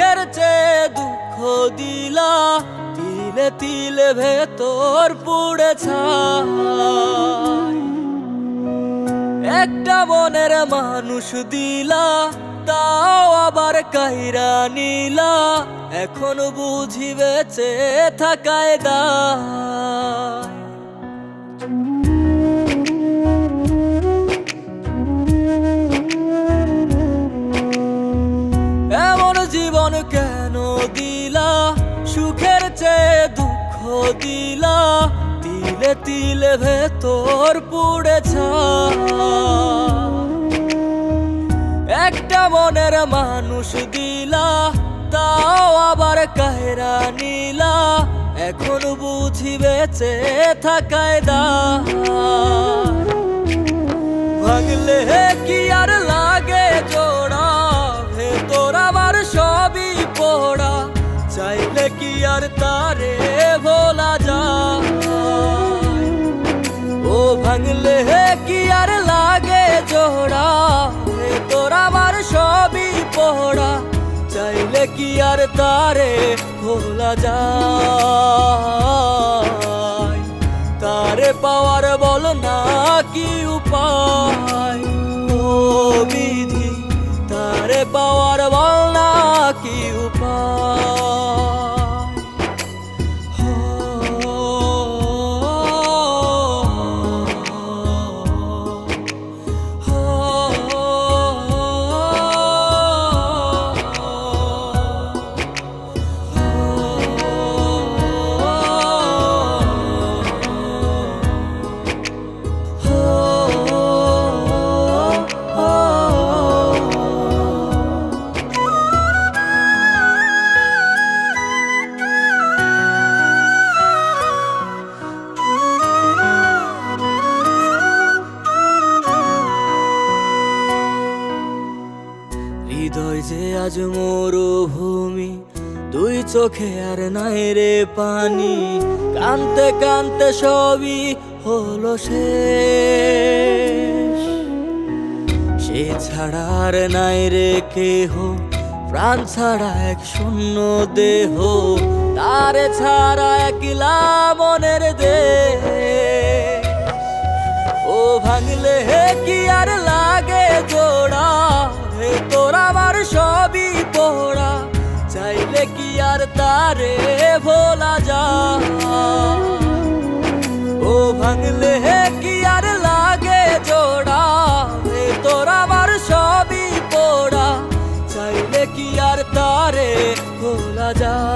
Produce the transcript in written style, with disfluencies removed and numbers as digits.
সুখের চেয়ে দুঃখ দিলা, তিলে তিলে ভেতর পুড়ে ছাই। একটা মনের মানুষ দিলা, তাও আবার কাইরা নিলা, এখন বুঝি বেঁচে থাকায় দায়। এমন জীবন কেন দিলা, সুখের চেয়ে দুঃখ দিলা, তিলে তিলে ভেতর পুড়ে ছাই। একটা মনের মানুষ দিলা, তাও আবার কাহেরা নিলা, এখন বুঝি বেঁচে থাকায় দায়। ভাঙলে কি আর লাগে জোড়া, ভেতর আমার সবই পোড়া, চাইলে কি আর তারে ভোলা যায়। ও ভাঙলে কি আর লাগে জোড়া, ভেতর আমার সবই পোড়া, চাইলে কি আর তারে ভোলা যায়। তারে পাওয়ার বল না কি উপায়, ও বিধি তারে পাওয়ার বল না কি উপায়। হৃদয় যে আজ মরুভূমি, দুই চোখে আর নাই রে পানি, কানতে কানতে সবই হলো শেষ। সে ছাড়া আর নাই রে কেহ, প্রাণ ছাড়া এক শূন্য দেহ, তারে ছাড়া একলা মনের দেহ। ও ভাঙলে কি আর লাগে জোড়া, ভেতর আমার সবই পোড়া, চাইলে কি আর তারে ভোলা যায়। ও ভাঙলে কি আর লাগে জোড়া, ভেতর আমার সবই পোড়া, চাইলে কি আর তারে ভোলা যায়।